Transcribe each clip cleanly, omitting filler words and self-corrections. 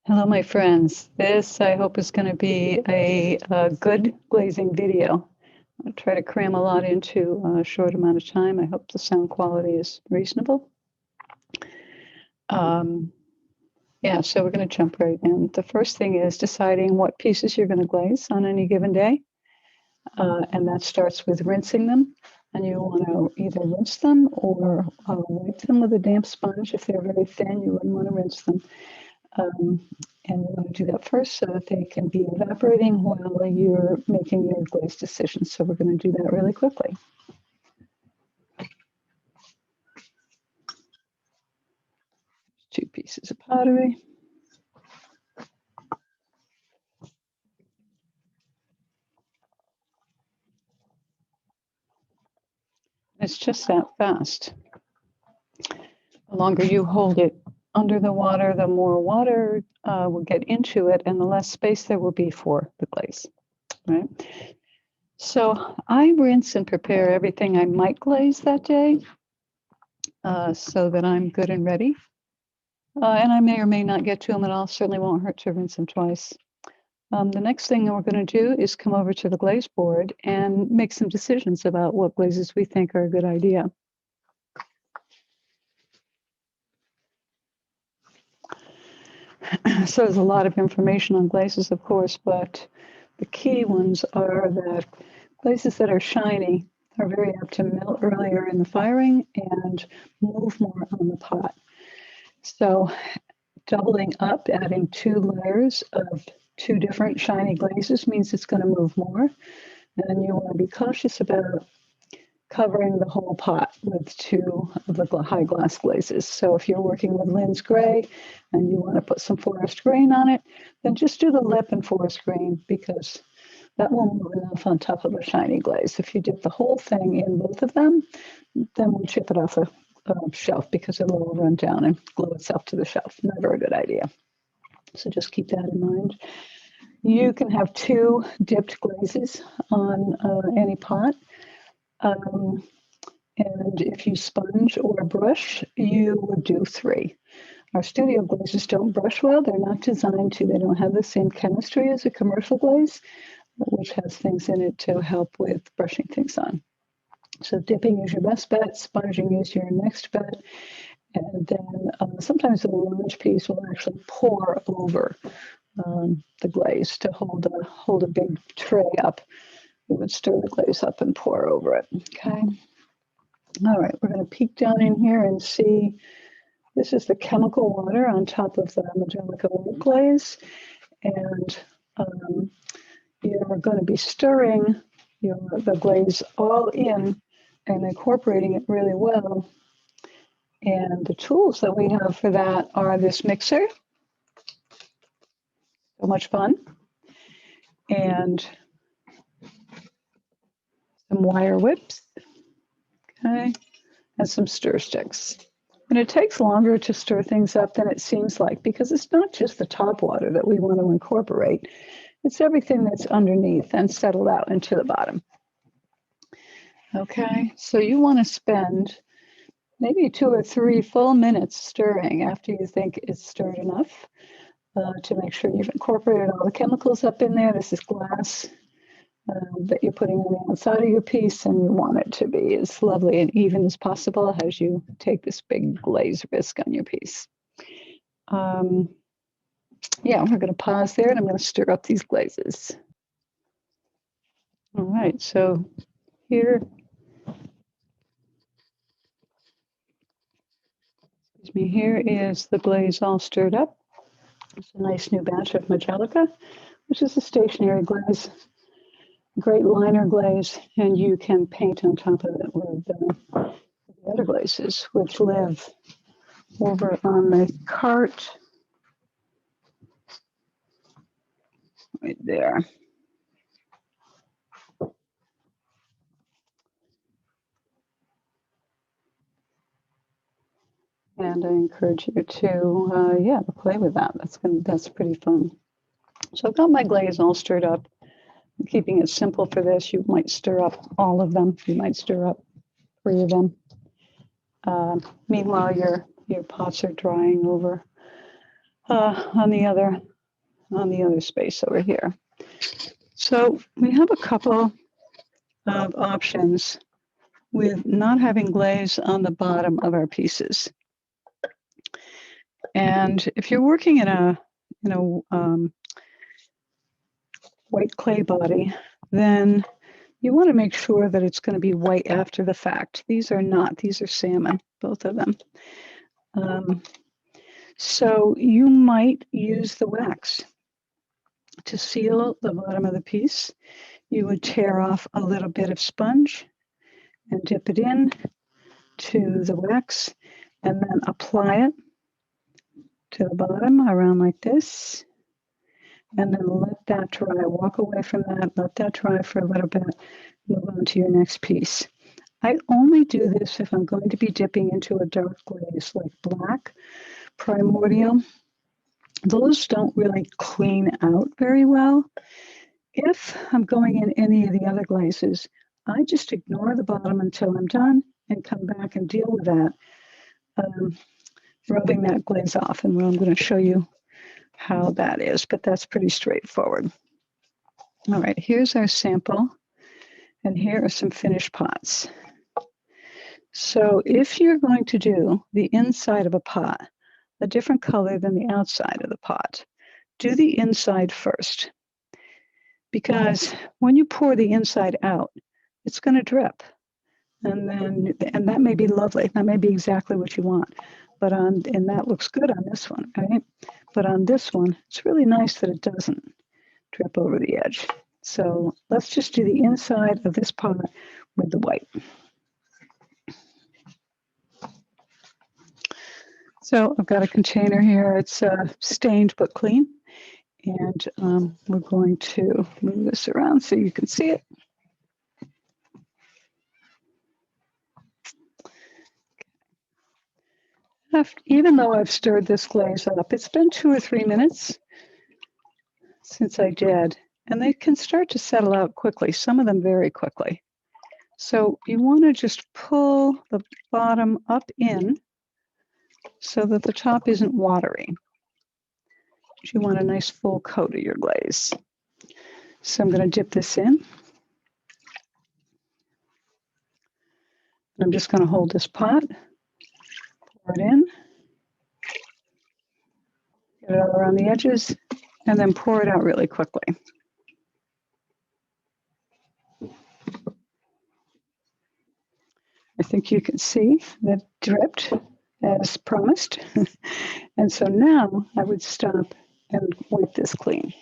Hello, my friends. This, I hope, is going to be a good glazing video. I'll try to cram a lot into a short amount of time. I hope the sound quality is reasonable. Yeah, so we're going to jump right in. The first thing is deciding what pieces you're going to glaze on any given day. And that starts with rinsing them. And you want to either rinse them or wipe them with a damp sponge. If they're very thin, you wouldn't want to rinse them. And you want to do that first so that they can be evaporating while you're making your glaze decisions. So we're going to do that really quickly. Two pieces of pottery. It's just that fast. The longer you hold it under the water, the more water will get into it and the less space there will be for the glaze, right? So I rinse and prepare everything I might glaze that day so that I'm good and ready. And I may or may not get to them at all. Certainly won't hurt to rinse them twice. The next thing that we're going to do is come over to the glaze board and make some decisions about what glazes we think are a good idea. So there's a lot of information on glazes, of course, but the key ones are that glazes that are shiny are very apt to melt earlier in the firing and move more on the pot. So doubling up, adding 2 layers of 2 different shiny glazes means it's going to move more. And you want to be cautious about covering the whole pot with 2 of the high gloss glazes. So if you're working with Lynn's Gray and you want to put some forest green on it, then just do the lip and forest green because that will move enough on top of a shiny glaze. If you dip the whole thing in both of them, then we'll chip it off the shelf because it will run down and glue itself to the shelf. Never a good idea. So just keep that in mind. You can have 2 dipped glazes on any pot. And if you sponge or brush, you would do 3. Our studio glazes don't brush well. They're not designed to. They don't have the same chemistry as a commercial glaze, which has things in it to help with brushing things on. So dipping is your best bet. Sponging is your next bet. And then sometimes a large piece will actually pour over the glaze to hold a big tray up. You would stir the glaze up and pour over it. Okay. All right, we're going to peek down in here and see. This is the chemical water on top of the Majolica white glaze, and you're going to be stirring the glaze all in and incorporating it really well. And the tools that we have for that are this mixer. So much fun. And some wire whips. Okay. And some stir sticks. And it takes longer to stir things up than it seems like because it's not just the top water that we want to incorporate. It's everything that's underneath and settled out into the bottom. Okay, so you want to spend maybe 2 or 3 full minutes stirring after you think it's stirred enough to make sure you've incorporated all the chemicals up in there. This is glass that you're putting on the outside of your piece, and you want it to be as lovely and even as possible as you take this big glaze risk on your piece. Yeah, we're going to pause there, and I'm going to stir up these glazes. All right, so here, here is the glaze all stirred up. It's a nice new batch of Majolica, which is a stationary glaze, great liner glaze, and you can paint on top of it with the other glazes, which live over on the cart right there. And I encourage you to, play with that. That's pretty fun. So I've got my glaze all stirred up. I'm keeping it simple for this. You might stir up all of them. You might stir up 3 of them. Meanwhile, your pots are drying over on the other space over here. So we have a couple of options with not having glaze on the bottom of our pieces. And if you're working in a white clay body, then you want to make sure that it's going to be white after the fact. These are not, these are salmon, both of them. So you might use the wax to seal the bottom of the piece. You would tear off a little bit of sponge and dip it in to the wax and then apply it to the bottom around like this. And then let that dry. Walk away from that, let that dry for a little bit, move on to your next piece. I only do this if I'm going to be dipping into a dark glaze like black, primordial. Those don't really clean out very well. If I'm going in any of the other glazes, I just ignore the bottom until I'm done and come back and deal with that, rubbing that glaze off. And I'm going to show you how that is, but that's pretty straightforward. All right, here's our sample, and here are some finished pots. So if you're going to do the inside of a pot a different color than the outside of the pot, do the inside first. Because when you pour the inside out, it's going to drip. And that may be lovely. That may be exactly what you want. And that looks good on this one, right? But on this one, it's really nice that it doesn't drip over the edge. So let's just do the inside of this pot with the white. So I've got a container here. It's stained but clean. And we're going to move this around so you can see it. Even though I've stirred this glaze up, it's been 2 or 3 minutes since I did, and they can start to settle out quickly, some of them very quickly. So you want to just pull the bottom up in so that the top isn't watery. You want a nice full coat of your glaze. So I'm going to dip this in. I'm just going to hold this pot, pour it in, get it all around the edges, and then pour it out really quickly. I think you can see that it dripped as promised. And so now I would stop and wipe this clean.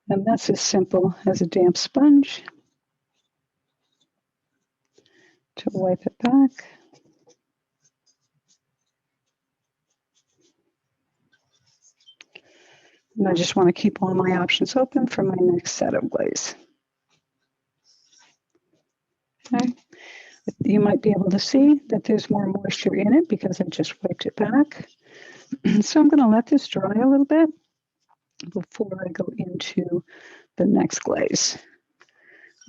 And that's as simple as a damp sponge to wipe it back. And I just want to keep all my options open for my next set of glaze. Okay. You might be able to see that there's more moisture in it because I just wiped it back. So I'm going to let this dry a little bit before I go into the next glaze.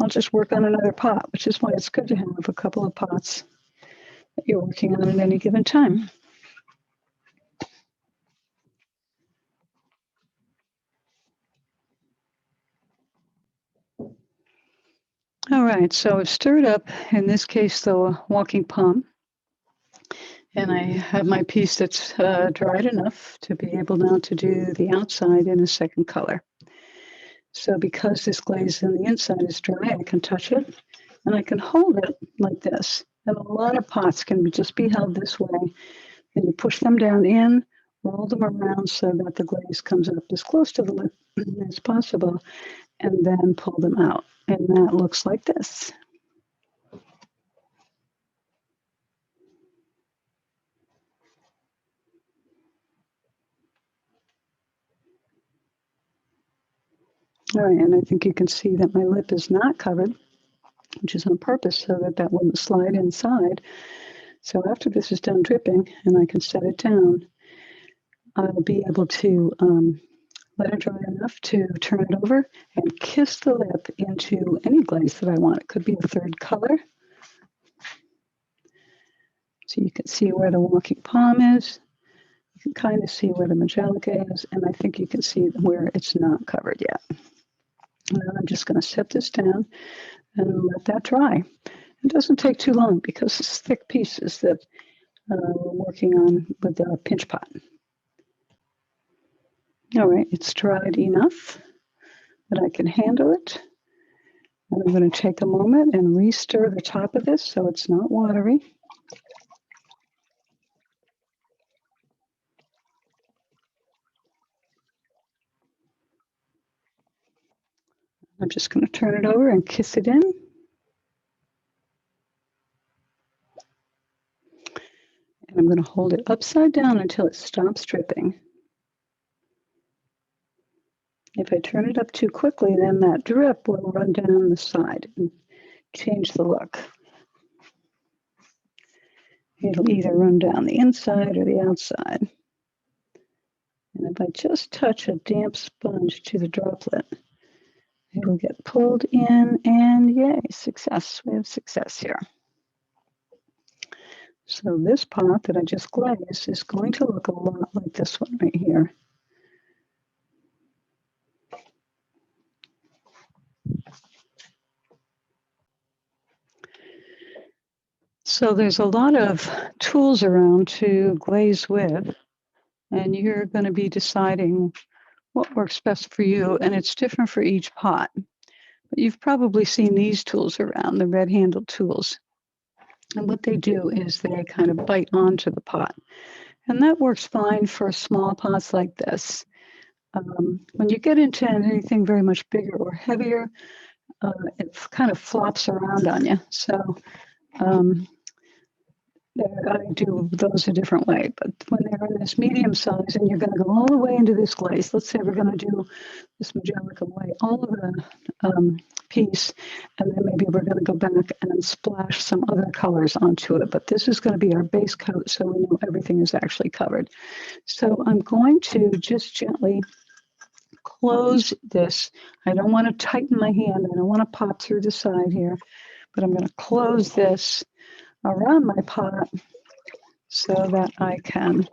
I'll just work on another pot, which is why it's good to have a couple of pots that you're working on at any given time. All right, so I've stirred up, in this case, the walking palm. And I have my piece that's dried enough to be able now to do the outside in a second color. So because this glaze on the inside is dry, I can touch it and I can hold it like this. And a lot of pots can just be held this way. And you push them down in, roll them around so that the glaze comes up as close to the lip as possible, and then pull them out. And that looks like this. All right, and I think you can see that my lip is not covered, which is on purpose so that that wouldn't slide inside. So after this is done dripping and I can set it down, I'll be able to let it dry enough to turn it over and kiss the lip into any glaze that I want. It could be a third color. So you can see where the walking palm is. You can kind of see where the Majolica is, and I think you can see where it's not covered yet. And then I'm just going to set this down and let that dry. It doesn't take too long because it's thick pieces that we're working on with the pinch pot. All right, it's dried enough that I can handle it. And I'm going to take a moment and re-stir the top of this so it's not watery. I'm just going to turn it over and kiss it in. And I'm going to hold it upside down until it stops dripping. If I turn it up too quickly, then that drip will run down the side and change the look. It'll either run down the inside or the outside. And if I just touch a damp sponge to the droplet, it'll get pulled in, and yay, success. We have success here. So this pot that I just glazed is going to look a lot like this one right here. So there's a lot of tools around to glaze with, and you're going to be deciding what works best for you, and it's different for each pot. But you've probably seen these tools around, the red-handled tools. And what they do is they kind of bite onto the pot. And that works fine for small pots like this. When you get into anything very much bigger or heavier, it kind of flops around on you. So I do those a different way. But when they're in this medium size and you're going to go all the way into this glaze, let's say we're going to do this Majolica white, all of the piece, and then maybe we're going to go back and splash some other colors onto it. But this is going to be our base coat, so we know everything is actually covered. So I'm going to just gently close this. I don't want to tighten my hand. I don't want to pop through the side here, but I'm going to close this around my pot so that I can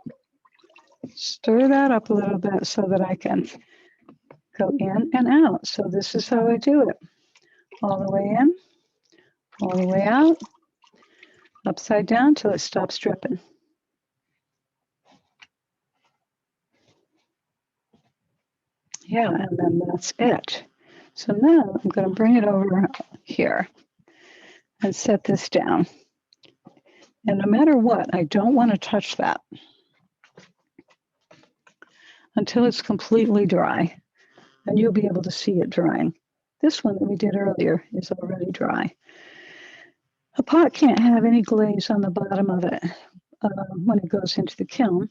stir that up a little bit so that I can go in and out. So this is how I do it. All the way in, all the way out, upside down till it stops dripping. Yeah, and then that's it. So now I'm going to bring it over here and set this down. And no matter what, I don't want to touch that until it's completely dry. And you'll be able to see it drying. This one that we did earlier is already dry. A pot can't have any glaze on the bottom of it when it goes into the kiln.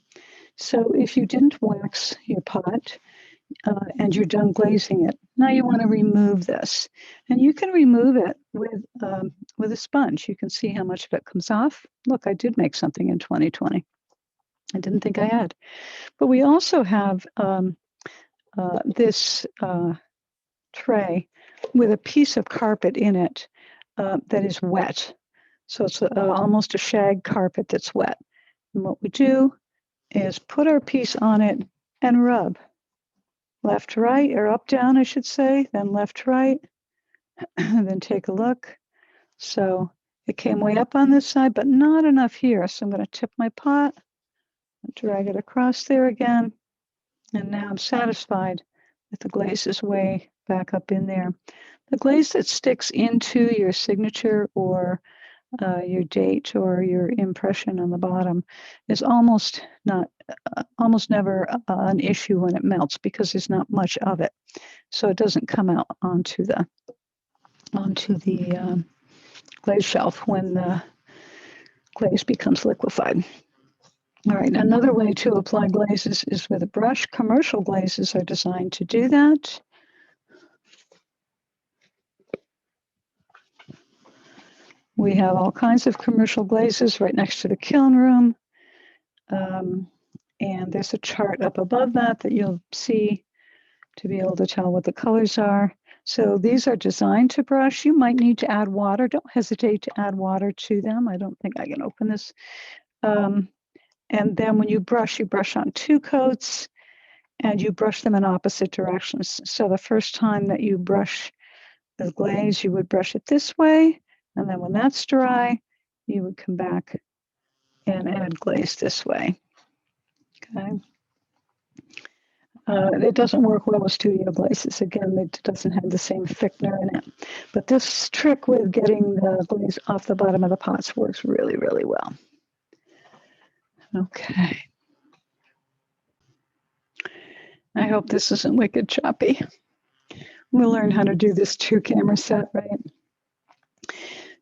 So if you didn't wax your pot and you're done glazing it, now you want to remove this. And you can remove it with a sponge. You can see how much of it comes off. Look, I did make something in 2020. I didn't think I had. But we also have this tray with a piece of carpet in it that is wet. So it's almost a shag carpet that's wet. And what we do is put our piece on it and rub. Left, right, or up, down, I should say, then left, right, and then take a look. So it came way up on this side, but not enough here. So I'm going to tip my pot and drag it across there again. And now I'm satisfied that the glaze is way back up in there. The glaze that sticks into your signature or your date or your impression on the bottom is almost never an issue when it melts because there's not much of it, so it doesn't come out onto the glaze shelf when the glaze becomes liquefied. All right, another way to apply glazes is with a brush. Commercial glazes are designed to do that. We have all kinds of commercial glazes right next to the kiln room. And there's a chart up above that you'll see to be able to tell what the colors are. So these are designed to brush. You might need to add water. Don't hesitate to add water to them. I don't think I can open this. And then when you brush on 2 coats and you brush them in opposite directions. So the first time that you brush the glaze, you would brush it this way. And then when that's dry, you would come back and add glaze this way. Okay. It doesn't work well with studio glazes. Again, it doesn't have the same thickener in it. But this trick with getting the glaze off the bottom of the pots works really, really well. Okay. I hope this isn't wicked choppy. We'll learn how to do this 2-camera set, right?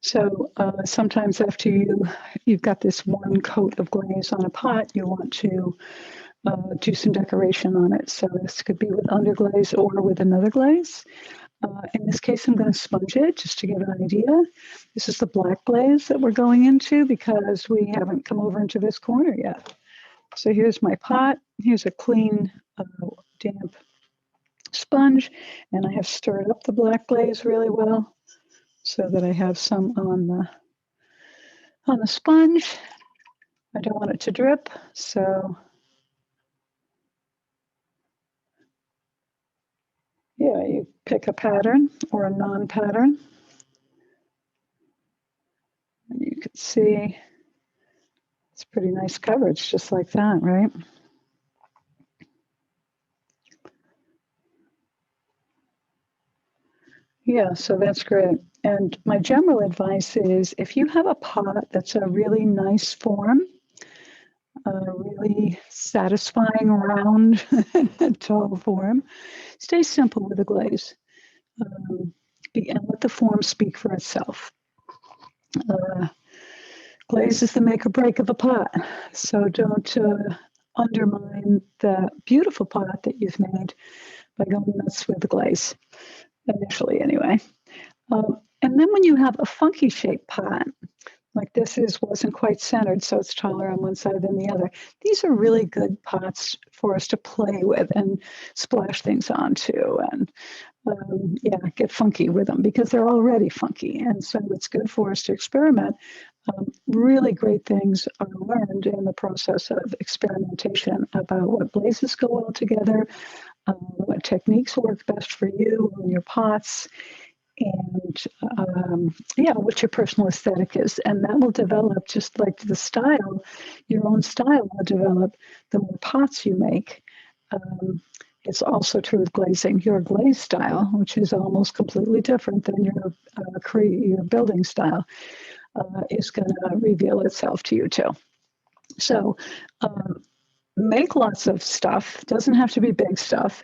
So sometimes after you've got this 1 coat of glaze on a pot, you want to do some decoration on it. So this could be with underglaze or with another glaze. In this case, I'm going to sponge it just to give an idea. This is the black glaze that we're going into because we haven't come over into this corner yet. So here's my pot. Here's a clean, damp sponge, and I have stirred up the black glaze really well so that I have some on the sponge. I don't want it to drip, so yeah, you pick a pattern or a non-pattern. You can see it's pretty nice coverage, just like that, right? Yeah, so that's great. And my general advice is if you have a pot that's a really nice form, a really satisfying round tall form, stay simple with the glaze and let the form speak for itself. Glaze is the make or break of a pot, so don't undermine the beautiful pot that you've made by going nuts with the glaze, initially anyway. And then when you have a funky shaped pot, like this wasn't quite centered, so it's taller on one side than the other. These are really good pots for us to play with and splash things onto and get funky with them because they're already funky. And so it's good for us to experiment. Really great things are learned in the process of experimentation about what glazes go well together, what techniques work best for you and your pots, and what your personal aesthetic is. And that will develop just like the style, your own style will develop the more pots you make. It's also true with glazing. Your glaze style, which is almost completely different than your building style, is going to reveal itself to you too. So make lots of stuff. Doesn't have to be big stuff.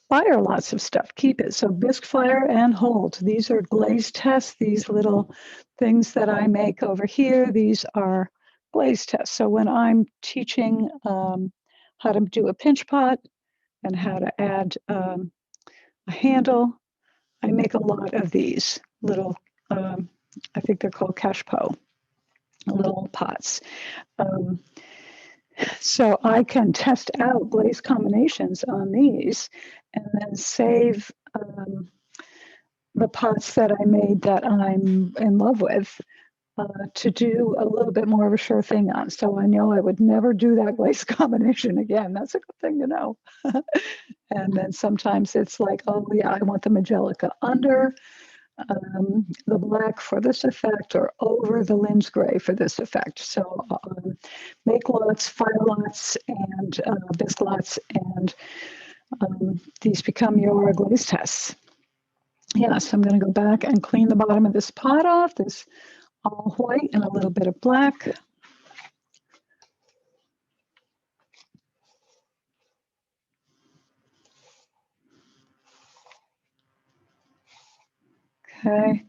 Fire lots of stuff. Keep it. So bisque fire and hold. These are glaze tests. These little things that I make over here, these are glaze tests. So when I'm teaching how to do a pinch pot and how to add a handle, I make a lot of these little, I think they're called cache-pot, little pots. So I can test out glaze combinations on these and then save the pots that I made that I'm in love with to do a little bit more of a sure thing on. So I know I would never do that glaze combination again. That's a good thing to know. And then sometimes it's like, oh yeah, I want the Magelica under the black for this effect or over the Linz gray for this effect. So make lots, fire lots, and bisque lots, and these become your glaze tests. Yes, I'm going to go back and clean the bottom of this pot off. This all white and a little bit of black. Okay,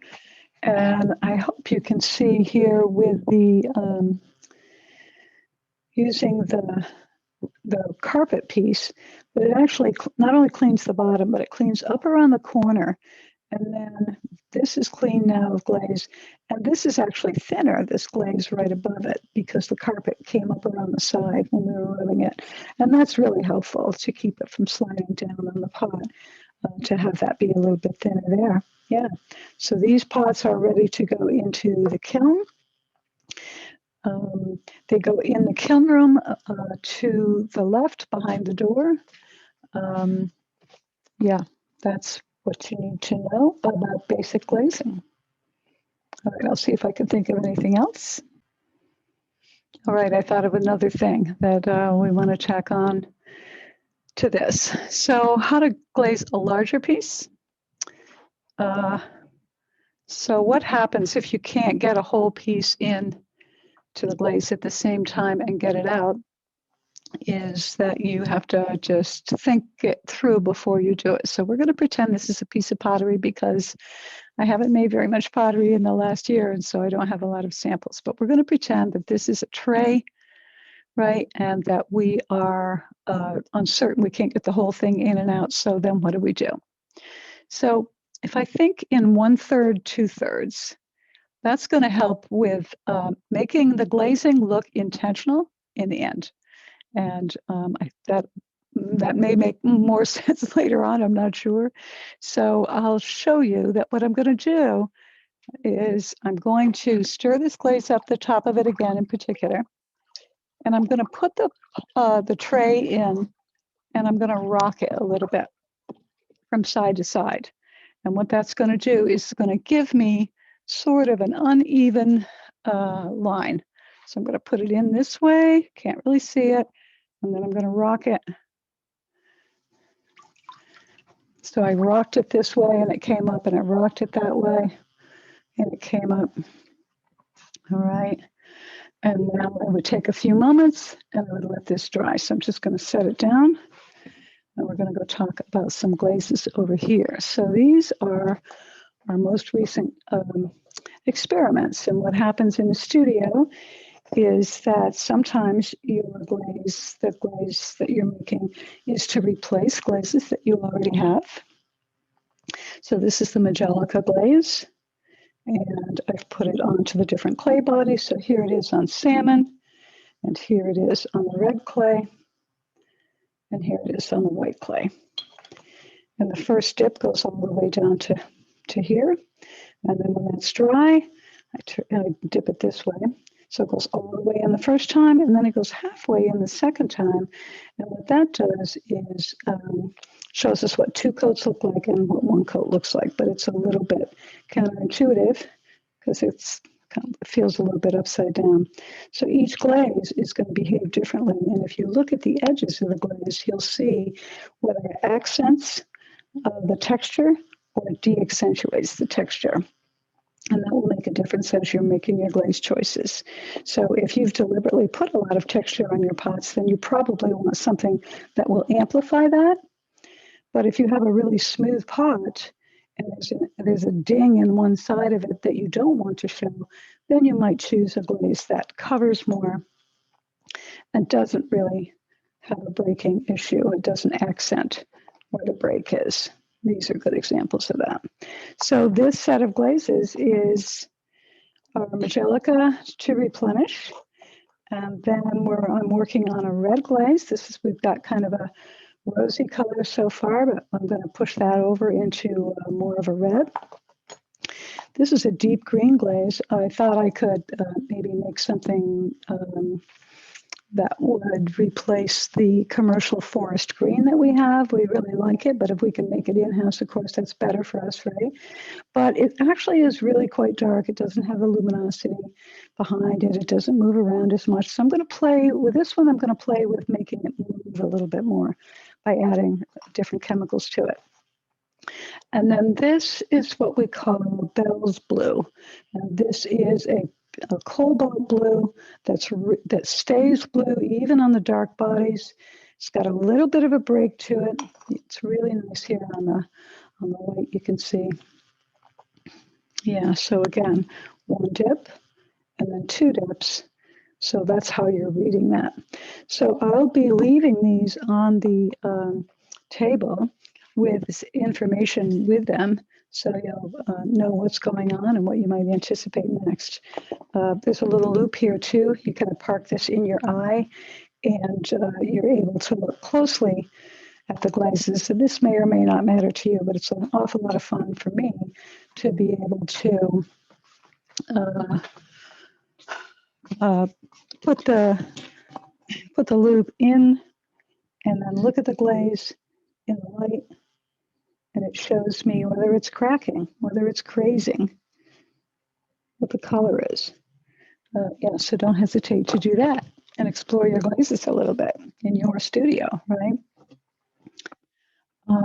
and I hope you can see here with the using the carpet piece, but it actually not only cleans the bottom, but it cleans up around the corner. And then this is clean now of glaze. And this is actually thinner, this glaze right above it, because the carpet came up around the side when we were rubbing it. And that's really helpful to keep it from sliding down on the pot. to have that be a little bit thinner there. Yeah. So these pots are ready to go into the kiln. They go in the kiln room to the left behind the door. Yeah, that's what you need to know about basic glazing. All right, I'll see if I can think of anything else. All right, I thought of another thing that we want to tack on to this. So how to glaze a larger piece. So what happens if you can't get a whole piece in to the glaze at the same time and get it out is that you have to just think it through before you do it. So we're going to pretend this is a piece of pottery because I haven't made very much pottery in the last year, and so I don't have a lot of samples. But we're going to pretend that this is a tray, right? And that we are uncertain we can't get the whole thing in and out. So then what do we do? So if I think in 1/3, 2/3, that's going to help with making the glazing look intentional in the end. And that may make more sense later on, I'm not sure. So I'll show you that what I'm going to do is I'm going to stir this glaze up the top of it again in particular. And I'm going to put the tray in and I'm going to rock it a little bit from side to side. And what that's going to do is going to give me sort of an uneven line. So I'm going to put it in this way, can't really see it, and then I'm going to rock it. So I rocked it this way and it came up, and I rocked it that way and it came up. All right. And now I would take a few moments and I would let this dry. So I'm just going to set it down. And we're going to go talk about some glazes over here. So these are our most recent experiments. And what happens in the studio is that sometimes your glaze, the glaze that you're making, is to replace glazes that you already have. So this is the Majolica glaze. And I've put it onto the different clay bodies. So here it is on salmon, and here it is on the red clay, and here it is on the white clay. And the first dip goes all the way down to here. And then when that's dry, I dip it this way. So it goes all the way in the first time, and then it goes halfway in the second time. And what that does is shows us what 2 coats look like and what 1 coat looks like. But it's a little bit counterintuitive because it feels a little bit upside down. So each glaze is going to behave differently. And if you look at the edges of the glaze, you'll see whether it accents the texture or de-accentuates the texture. And that will make a difference as you're making your glaze choices. So if you've deliberately put a lot of texture on your pots, then you probably want something that will amplify that. But if you have a really smooth pot and there's a ding in one side of it that you don't want to show, then you might choose a glaze that covers more and doesn't really have a breaking issue. It doesn't accent where the break is. These are good examples of that. So this set of glazes is our Majolica to replenish. And then I'm working on a red glaze. We've got kind of a rosy color so far, but I'm going to push that over into more of a red. This is a deep green glaze. I thought I could maybe make something that would replace the commercial forest green that we have. We really like it, but if we can make it in-house, of course, that's better for us, right? But it actually is really quite dark. It doesn't have the luminosity behind it. It doesn't move around as much. So I'm going to play with this one. I'm going to play with making it move a little bit more by adding different chemicals to it. And then this is what we call Bell's blue. And this is a cobalt blue that stays blue even on the dark bodies. It's got a little bit of a break to it. It's really nice here on the white, you can see. Yeah, so again, 1 dip and then 2 dips. So that's how you're reading that. So I'll be leaving these on the table with this information with them, so you'll know what's going on and what you might anticipate next. There's a little loop here too. You kind of park this in your eye, and you're able to look closely at the glazes. So this may or may not matter to you, but it's an awful lot of fun for me to be able to put the loupe in and then look at the glaze in the light, and it shows me whether it's cracking, whether it's crazing, what the color is. Yeah, so don't hesitate to do that and explore your glazes a little bit in your studio, right?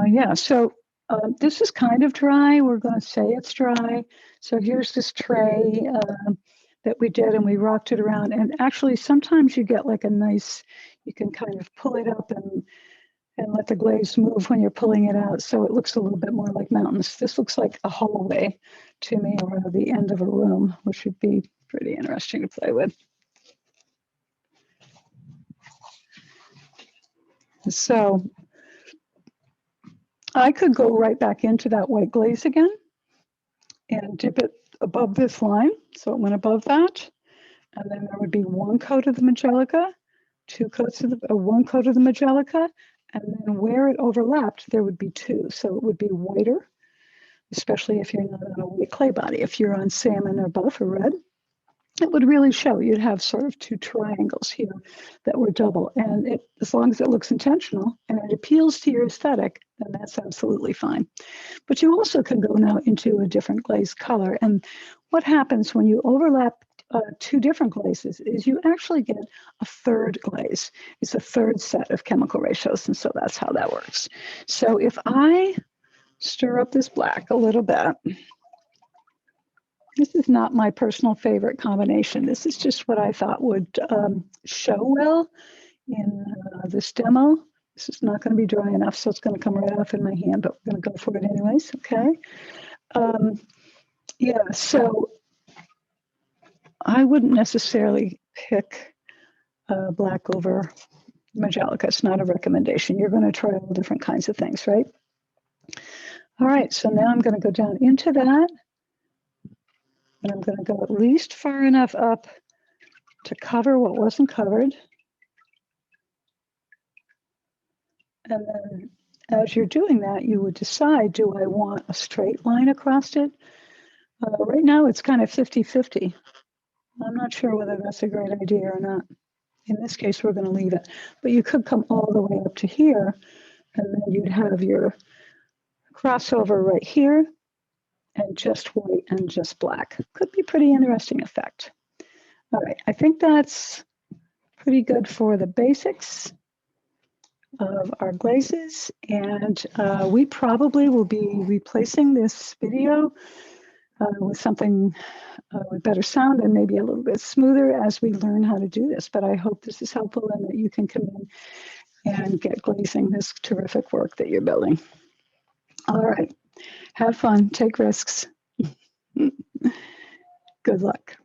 Yeah, so this is kind of dry. We're going to say it's dry. So here's this tray that we did, and we rocked it around. And actually, sometimes you get like a nice, you can kind of pull it up and let the glaze move when you're pulling it out. So it looks a little bit more like mountains. This looks like a hallway to me, or the end of a room, which would be pretty interesting to play with. So I could go right back into that white glaze again and dip it above this line. So it went above that. And then there would be one coat of the Magelica, one coat of the Magelica, and then where it overlapped, there would be two. So it would be whiter, especially if you're not on a white clay body. If you're on salmon or buff or red, it would really show. You'd have sort of two triangles here that were double. And as long as it looks intentional and it appeals to your aesthetic, then that's absolutely fine. But you also can go now into a different glaze color. And what happens when you overlap two different glazes is you actually get a third glaze. It's a third set of chemical ratios. And so that's how that works. So if I stir up this black a little bit, this is not my personal favorite combination. This is just what I thought would show well in this demo. This is not going to be dry enough, so it's going to come right off in my hand, but we're going to go for it anyways, okay? Yeah, so I wouldn't necessarily pick black over Magelica. It's not a recommendation. You're going to try all different kinds of things, right? All right, so now I'm going to go down into that. And I'm going to go at least far enough up to cover what wasn't covered. And then as you're doing that, you would decide, do I want a straight line across it? Right now, it's kind of 50-50. I'm not sure whether that's a great idea or not. In this case, we're going to leave it. But you could come all the way up to here, and then you'd have your crossover right here, and just white and just black. Could be pretty interesting effect. All right, I think that's pretty good for the basics of our glazes, and we probably will be replacing this video with something with better sound and maybe a little bit smoother as we learn how to do this. But I hope this is helpful and that you can come in and get glazing this terrific work that you're building. All right, have fun, take risks. Good luck.